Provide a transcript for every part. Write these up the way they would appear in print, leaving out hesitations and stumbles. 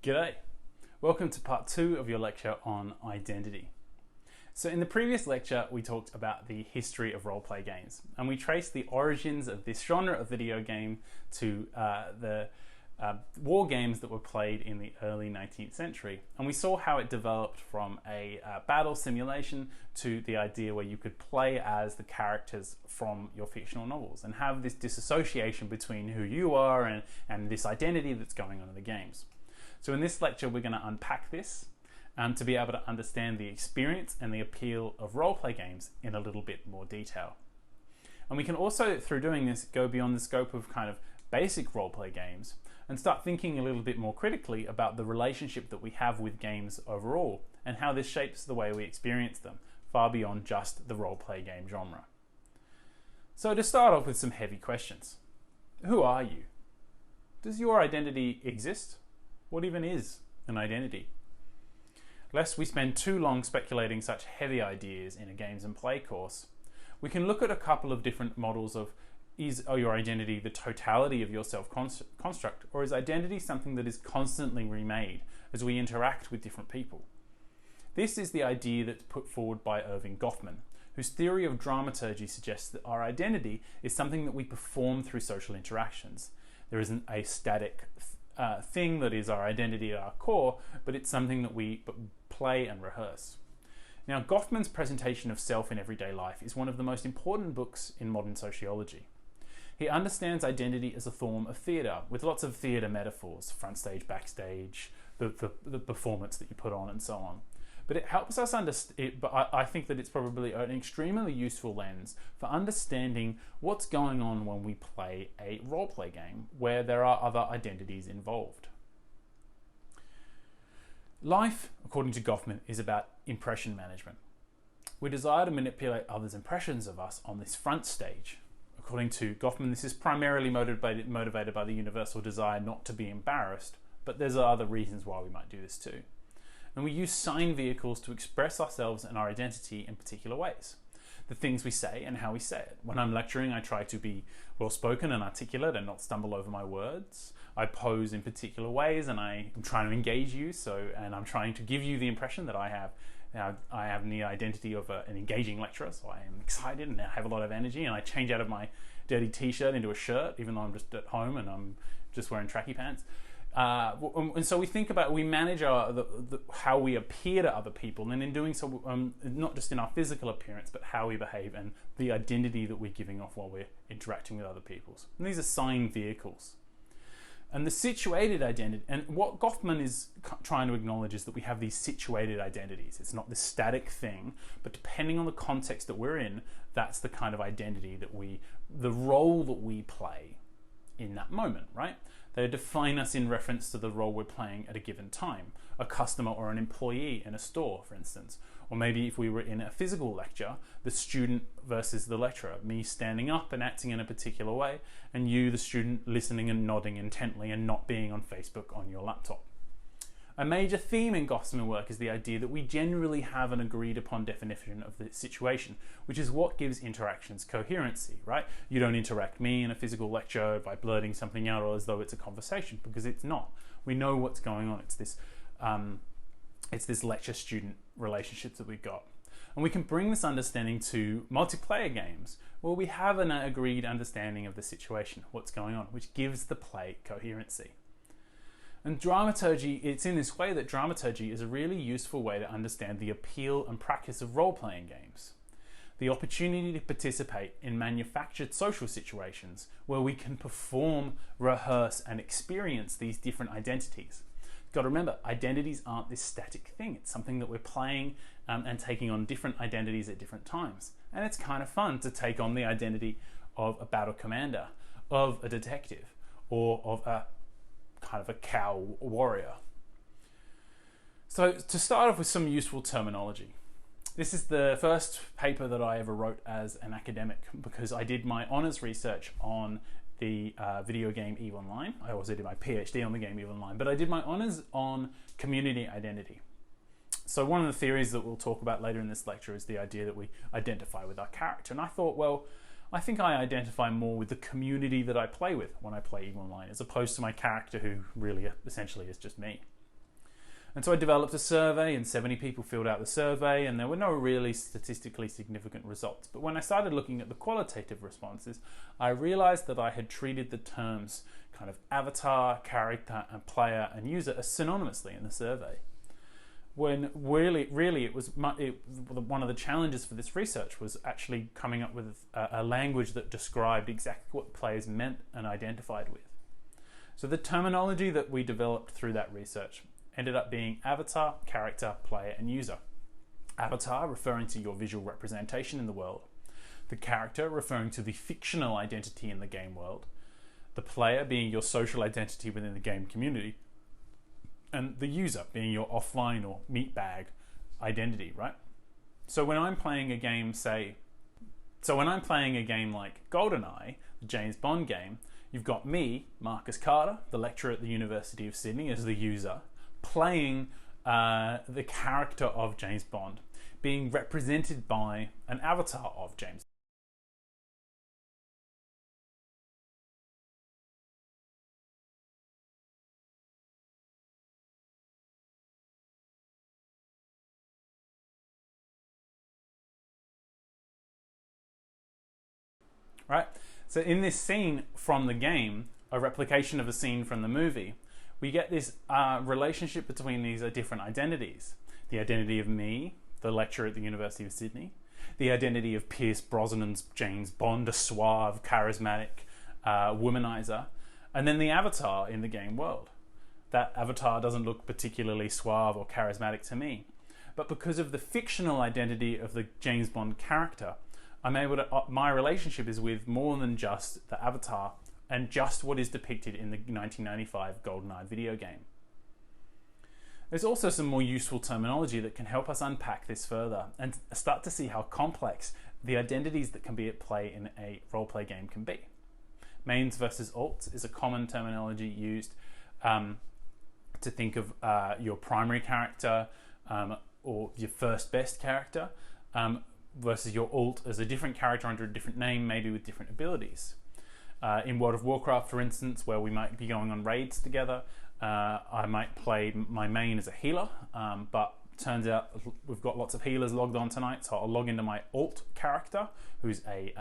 G'day. Welcome to part 2 of your lecture on identity. So in the previous lecture, we talked about the history of roleplay games, and we traced the origins of this genre of video game to the war games that were played in the early 19th century. And we saw how it developed from a battle simulation to the idea where you could play as the characters from your fictional novels and have this disassociation between who you are and this identity that's going on in the games. So in this lecture, we're going to unpack this to be able to understand the experience and the appeal of roleplay games in a little bit more detail. And we can also, through doing this, go beyond the scope of kind of basic roleplay games and start thinking a little bit more critically about the relationship that we have with games overall and how this shapes the way we experience them, far beyond just the roleplay game genre. So to start off with some heavy questions. Who are you? Does your identity exist? What even is an identity? Lest we spend too long speculating such heavy ideas in a games and play course, we can look at a couple of different models of is your identity the totality of your self-construct, or is identity something that is constantly remade as we interact with different people? This is the idea that's put forward by Erving Goffman, whose theory of dramaturgy suggests that our identity is something that we perform through social interactions. There isn't a static thing that is our identity at our core, but it's something that we play and rehearse. Now, Goffman's presentation of self in everyday life is one of the most important books in modern sociology. He understands identity as a form of theatre, with lots of theatre metaphors, front stage, backstage, the performance that you put on, and so on. But it helps us understand, but I think that it's probably an extremely useful lens for understanding what's going on when we play a roleplay game where there are other identities involved. Life, according to Goffman, is about impression management. We desire to manipulate others' impressions of us on this front stage. According to Goffman, this is primarily motivated by the universal desire not to be embarrassed, but there's other reasons why we might do this too. And we use sign vehicles to express ourselves and our identity in particular ways. The things we say and how we say it. When I'm lecturing, I try to be well-spoken and articulate and not stumble over my words. I pose in particular ways and I am trying to engage you, and I'm trying to give you the impression that I have the identity of an engaging lecturer, so I am excited and I have a lot of energy, and I change out of my dirty t-shirt into a shirt, even though I'm just at home and I'm just wearing tracky pants. And so we manage how we appear to other people, and in doing so, not just in our physical appearance, but how we behave and the identity that we're giving off while we're interacting with other people. And these are sign vehicles. And the situated identity, and what Goffman is trying to acknowledge is that we have these situated identities. It's not this static thing, but depending on the context that we're in, that's the kind of identity the role that we play in that moment, right? They define us in reference to the role we're playing at a given time, a customer or an employee in a store, for instance. Or maybe if we were in a physical lecture, the student versus the lecturer, me standing up and acting in a particular way, and you, the student, listening and nodding intently and not being on Facebook on your laptop. A major theme in Goffman's work is the idea that we generally have an agreed upon definition of the situation, which is what gives interactions coherency, right? You don't interrupt me in a physical lecture by blurting something out or as though it's a conversation, because it's not. We know what's going on. It's this lecture-student relationships that we've got. And we can bring this understanding to multiplayer games where we have an agreed understanding of the situation, what's going on, which gives the play coherency. And dramaturgy, it's in this way that dramaturgy is a really useful way to understand the appeal and practice of role-playing games. The opportunity to participate in manufactured social situations where we can perform, rehearse, and experience these different identities. You've got to remember, identities aren't this static thing. It's something that we're playing and taking on different identities at different times. And it's kind of fun to take on the identity of a battle commander, of a detective, or of a kind of a cow warrior. So to start off with some useful terminology. This is the first paper that I ever wrote as an academic because I did my honours research on the video game EVE Online. I also did my PhD on the game EVE Online, but I did my honours on community identity. So one of the theories that we'll talk about later in this lecture is the idea that we identify with our character. And I thought, well, I think I identify more with the community that I play with when I play EVE Online, as opposed to my character who really essentially is just me. And so I developed a survey, and 70 people filled out the survey, and there were no really statistically significant results. But when I started looking at the qualitative responses, I realized that I had treated the terms kind of avatar, character, and player and user as synonymously in the survey. When really it was one of the challenges for this research was actually coming up with a language that described exactly what players meant and identified with. So the terminology that we developed through that research ended up being avatar, character, player, and user. Avatar referring to your visual representation in the world, the character referring to the fictional identity in the game world, the player being your social identity within the game community, and the user being your offline or meat bag identity, right? So when I'm playing a game like GoldenEye, the James Bond game, you've got me, Marcus Carter, the lecturer at the University of Sydney, as the user, playing the character of James Bond, being represented by an avatar of James. Right? So in this scene from the game, a replication of a scene from the movie, we get this relationship between these different identities. The identity of me, the lecturer at the University of Sydney, the identity of Pierce Brosnan's James Bond, a suave, charismatic womanizer, and then the avatar in the game world. That avatar doesn't look particularly suave or charismatic to me, but because of the fictional identity of the James Bond character, I'm able to, my relationship is with more than just the avatar and just what is depicted in the 1995 GoldenEye video game. There's also some more useful terminology that can help us unpack this further and start to see how complex the identities that can be at play in a roleplay game can be. Mains versus alts is a common terminology used to think of your primary character or your first best character versus your alt as a different character under a different name, maybe with different abilities. In World of Warcraft, for instance, where we might be going on raids together, I might play my main as a healer, but turns out we've got lots of healers logged on tonight, so I'll log into my alt character, who's a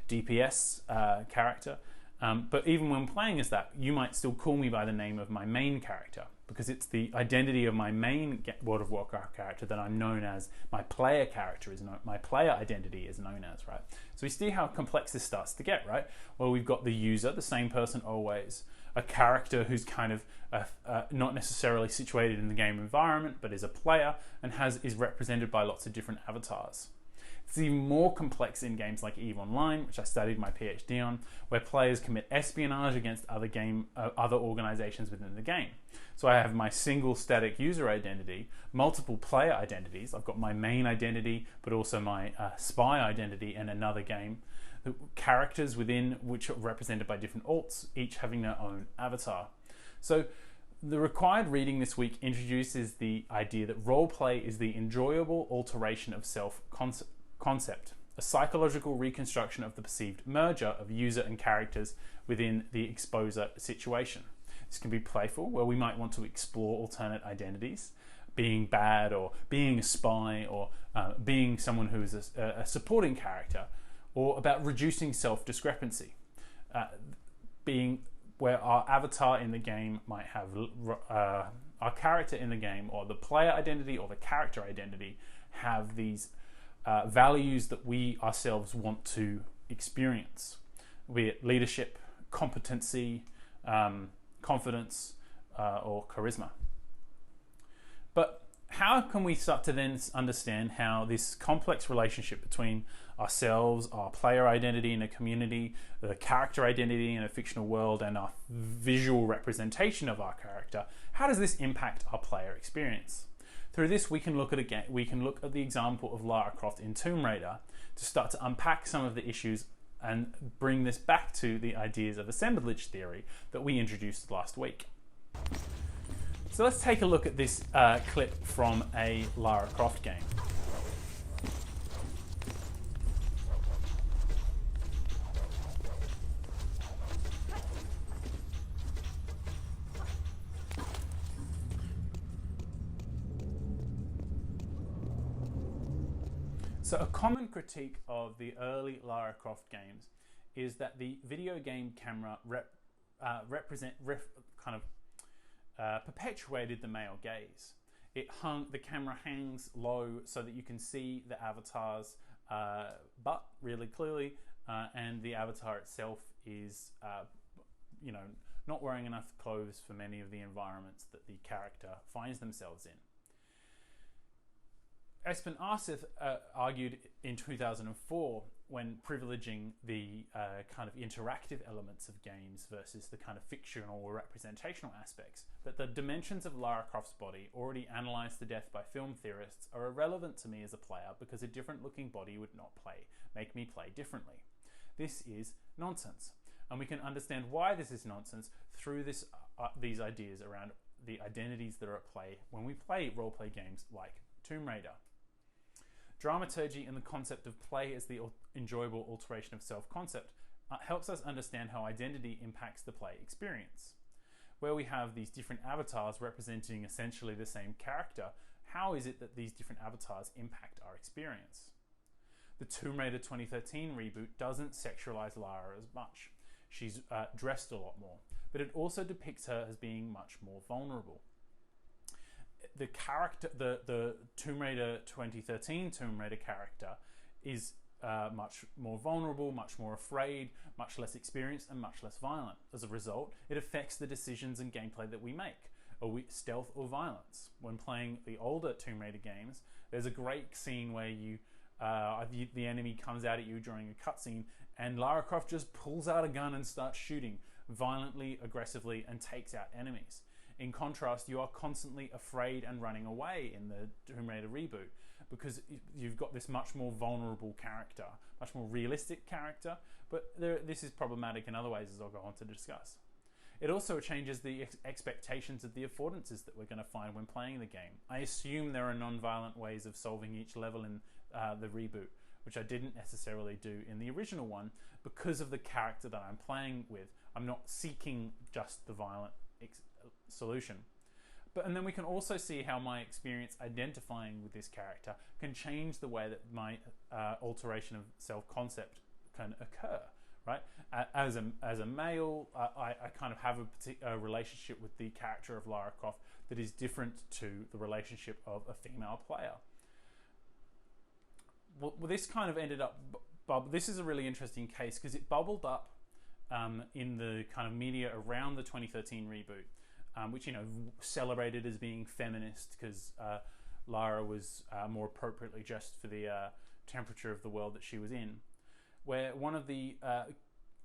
DPS character. But even when playing as that, you might still call me by the name of my main character, because it's the identity of my main World of Warcraft character that I'm known as. My player character is known, my player identity is known as, right? So we see how complex this starts to get, right? Well, we've got the user, the same person always, a character who's kind of not necessarily situated in the game environment, but is a player and is represented by lots of different avatars. It's even more complex in games like EVE Online, which I studied my PhD on, where players commit espionage against other organizations within the game. So I have my single static user identity, multiple player identities. I've got my main identity, but also my spy identity in another game. The characters within which are represented by different alts, each having their own avatar. So the required reading this week introduces the idea that roleplay is the enjoyable alteration of self-concept, a psychological reconstruction of the perceived merger of user and characters within the exposure situation. This can be playful, where we might want to explore alternate identities, being bad or being a spy or being someone who is a supporting character, or about reducing self-discrepancy, being where our avatar in the game might have our character in the game, or the player identity or the character identity have these values that we ourselves want to experience, be it leadership, competency, confidence, or charisma. But how can we start to then understand how this complex relationship between ourselves, our player identity in a community, the character identity in a fictional world, and our visual representation of our character, how does this impact our player experience? Through this, we can look at the example of Lara Croft in Tomb Raider to start to unpack some of the issues and bring this back to the ideas of assemblage theory that we introduced last week. So let's take a look at this clip from a Lara Croft game. So a common critique of the early Lara Croft games is that the video game camera perpetuated the male gaze. The camera hangs low so that you can see the avatar's butt really clearly, and the avatar itself is, not wearing enough clothes for many of the environments that the character finds themselves in. Espen Aarseth argued in 2004, when privileging the kind of interactive elements of games versus the kind of fictional or representational aspects, that the dimensions of Lara Croft's body, already analysed to death by film theorists, are irrelevant to me as a player because a different looking body would not make me play differently. This is nonsense, and we can understand why this is nonsense through these ideas around the identities that are at play when we play role-play games like Tomb Raider. Dramaturgy and the concept of play as the enjoyable alteration of self-concept helps us understand how identity impacts the play experience. Where we have these different avatars representing essentially the same character, how is it that these different avatars impact our experience? The Tomb Raider 2013 reboot doesn't sexualize Lara as much. She's dressed a lot more, but it also depicts her as being much more vulnerable. The character, the Tomb Raider 2013 Tomb Raider character is much more vulnerable, much more afraid, much less experienced, and much less violent. As a result, it affects the decisions and gameplay that we make, stealth or violence. When playing the older Tomb Raider games, there's a great scene where the enemy comes out at you during a cutscene, and Lara Croft just pulls out a gun and starts shooting violently, aggressively, and takes out enemies. In contrast, you are constantly afraid and running away in the Tomb Raider reboot because you've got this much more vulnerable character, much more realistic character, but this is problematic in other ways, as I'll go on to discuss. It also changes the expectations of the affordances that we're going to find when playing the game. I assume there are non-violent ways of solving each level in the reboot, which I didn't necessarily do in the original one because of the character that I'm playing with. I'm not seeking just the violent solution. And then we can also see how my experience identifying with this character can change the way that my alteration of self-concept can occur. Right? As a male, I kind of have a relationship with the character of Lara Croft that is different to the relationship of a female player. Well, this kind of ended up... This is a really interesting case because it bubbled up in the kind of media around the 2013 reboot, which celebrated as being feminist because Lara was more appropriately dressed for the temperature of the world that she was in. Where one of the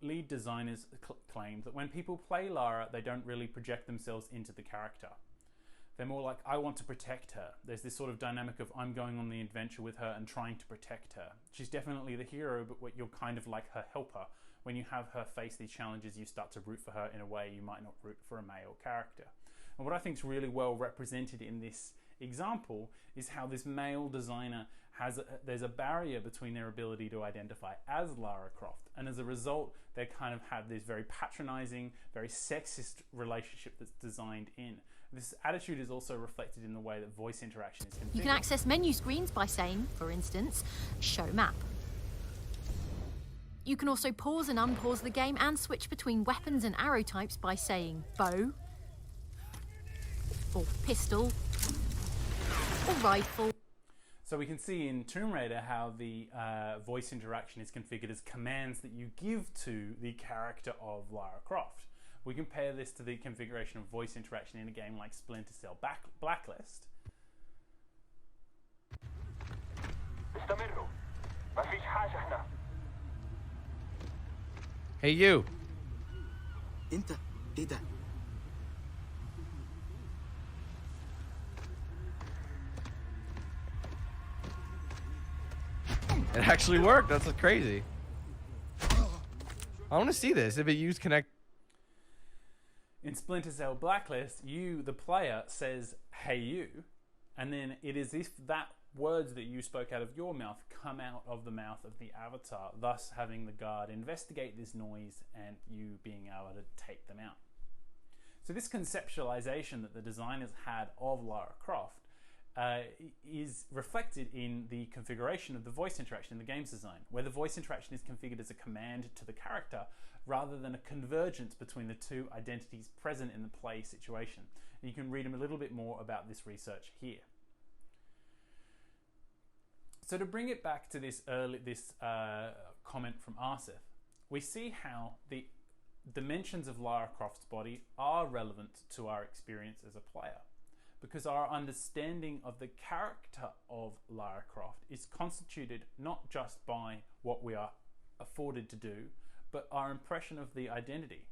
lead designers claimed that when people play Lara, they don't really project themselves into the character. They're more like, I want to protect her. There's this sort of dynamic of I'm going on the adventure with her and trying to protect her. She's definitely the hero, but you're kind of like her helper. When you have her face these challenges, you start to root for her in a way you might not root for a male character. And what I think is really well represented in this example is how this male designer there's a barrier between their ability to identify as Lara Croft, and as a result they kind of have this very patronizing, very sexist relationship that's designed in. This attitude is also reflected in the way that voice interaction is configured. You can access menu screens by saying, for instance, show map. You can also pause and unpause the game and switch between weapons and arrow types by saying bow, or pistol, or rifle. So we can see in Tomb Raider how the voice interaction is configured as commands that you give to the character of Lara Croft. We compare this to the configuration of voice interaction in a game like Splinter Cell Blacklist. Hey you! انت ايه ده؟ It actually worked. That's crazy. I want to see this. If it used connect. In Splinter Cell Blacklist, you, the player, says, hey you, and then it is if that words that you spoke out of your mouth come out of the mouth of the avatar, thus having the guard investigate this noise and you being able to take them out. So this conceptualization that the designers had of Lara Croft is reflected in the configuration of the voice interaction in the game's design, where the voice interaction is configured as a command to the character rather than a convergence between the two identities present in the play situation. And you can read a little bit more about this research here. So to bring it back to this comment from Arseth, we see how the dimensions of Lara Croft's body are relevant to our experience as a player, because our understanding of the character of Lara Croft is constituted not just by what we are afforded to do, but our impression of the identity.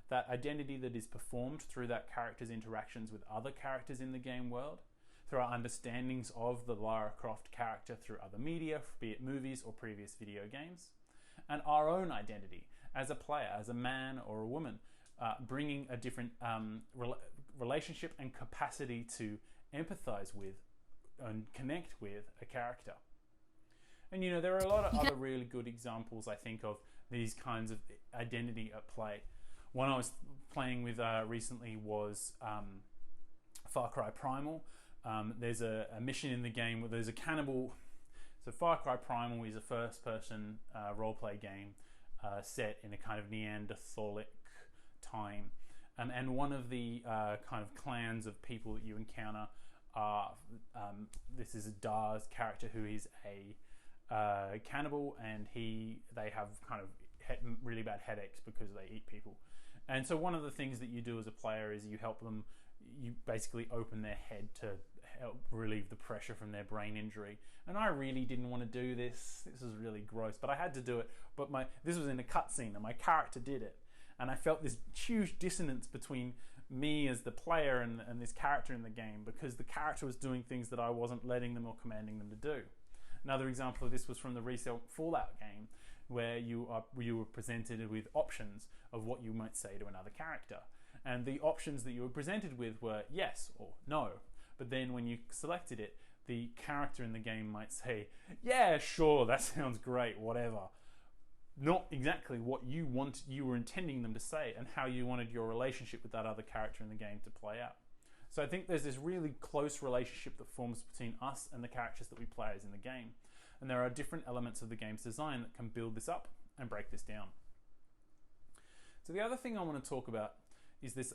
That identity that is performed through that character's interactions with other characters in the game world, through our understandings of the Lara Croft character through other media, be it movies or previous video games, and our own identity as a player, as a man or a woman, bringing a different relationship and capacity to empathize with and connect with a character. And you know, there are a lot of other really good examples, I think, of these kinds of identity at play. One I was playing with recently was Far Cry Primal. There's a mission in the game where there's a cannibal. So Far Cry Primal is a first-person role-play game set in a kind of Neanderthalic time. And one of the kind of clans of people that you encounter are, this is Dar's character, who is a cannibal, and they have kind of really bad headaches because they eat people. And so one of the things that you do as a player is you help them, you basically open their head to help relieve the pressure from their brain injury. And I really didn't want to do this. This was really gross, but I had to do it. But this was in a cutscene and my character did it. And I felt this huge dissonance between me as the player and this character in the game, because the character was doing things that I wasn't letting them or commanding them to do. Another example of this was from the recent Fallout game, where you were presented with options of what you might say to another character. And the options that you were presented with were yes or no. But then when you selected it, the character in the game might say, yeah, sure, that sounds great, whatever. Not exactly what you were intending them to say and how you wanted your relationship with that other character in the game to play out. So I think there's this really close relationship that forms between us and the characters that we play as in the game. And there are different elements of the game's design that can build this up and break this down. So the other thing I want to talk about is this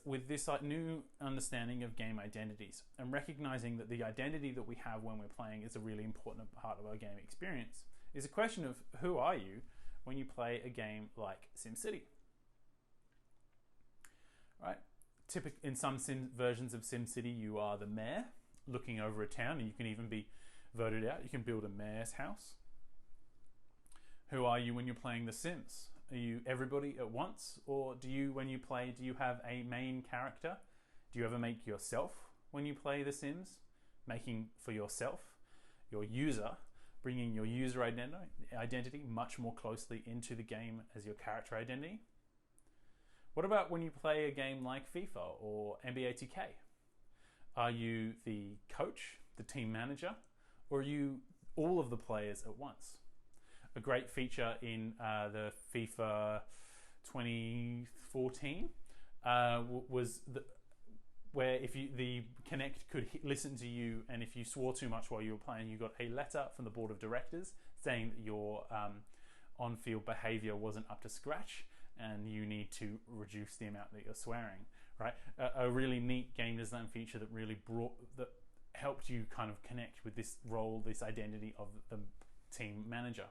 new understanding of game identities, and recognizing that the identity that we have when we're playing is a really important part of our game experience, is a question of who are you when you play a game like SimCity. Right? In some versions of SimCity, you are the mayor looking over a town, and you can even be voted out. You can build a mayor's house. Who are you when you're playing The Sims? Are you everybody at once? Or do you have a main character? Do you ever make yourself when you play The Sims? Making for yourself, your user, bringing your user identity much more closely into the game as your character identity? What about when you play a game like FIFA or NBA 2K? Are you the coach, the team manager, or are you all of the players at once? A great feature in the FIFA 2014 was where if the Kinect could listen to you, and if you swore too much while you were playing, you got a letter from the board of directors saying that your on-field behavior wasn't up to scratch and you need to reduce the amount that you're swearing. Right? A really neat game design feature that helped you kind of connect with this role, this identity of the team manager.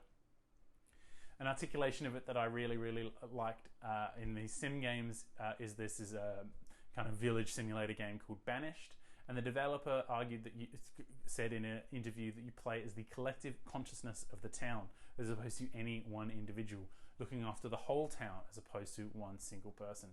An articulation of it that I really, really liked in these sim games is a kind of village simulator game called Banished. And the developer said in an interview that you play as the collective consciousness of the town, as opposed to any one individual, looking after the whole town as opposed to one single person.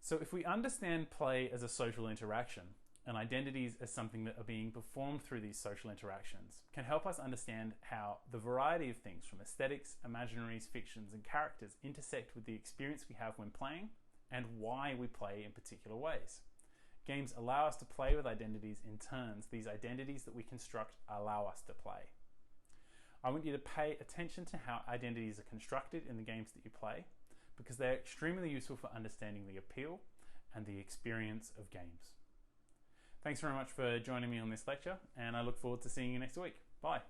So if we understand play as a social interaction, and identities as something that are being performed through these social interactions, can help us understand how the variety of things from aesthetics, imaginaries, fictions, and characters intersect with the experience we have when playing, and why we play in particular ways. Games allow us to play with identities in turns. These identities that we construct allow us to play. I want you to pay attention to how identities are constructed in the games that you play, because they're extremely useful for understanding the appeal and the experience of games. Thanks very much for joining me on this lecture, and I look forward to seeing you next week. Bye.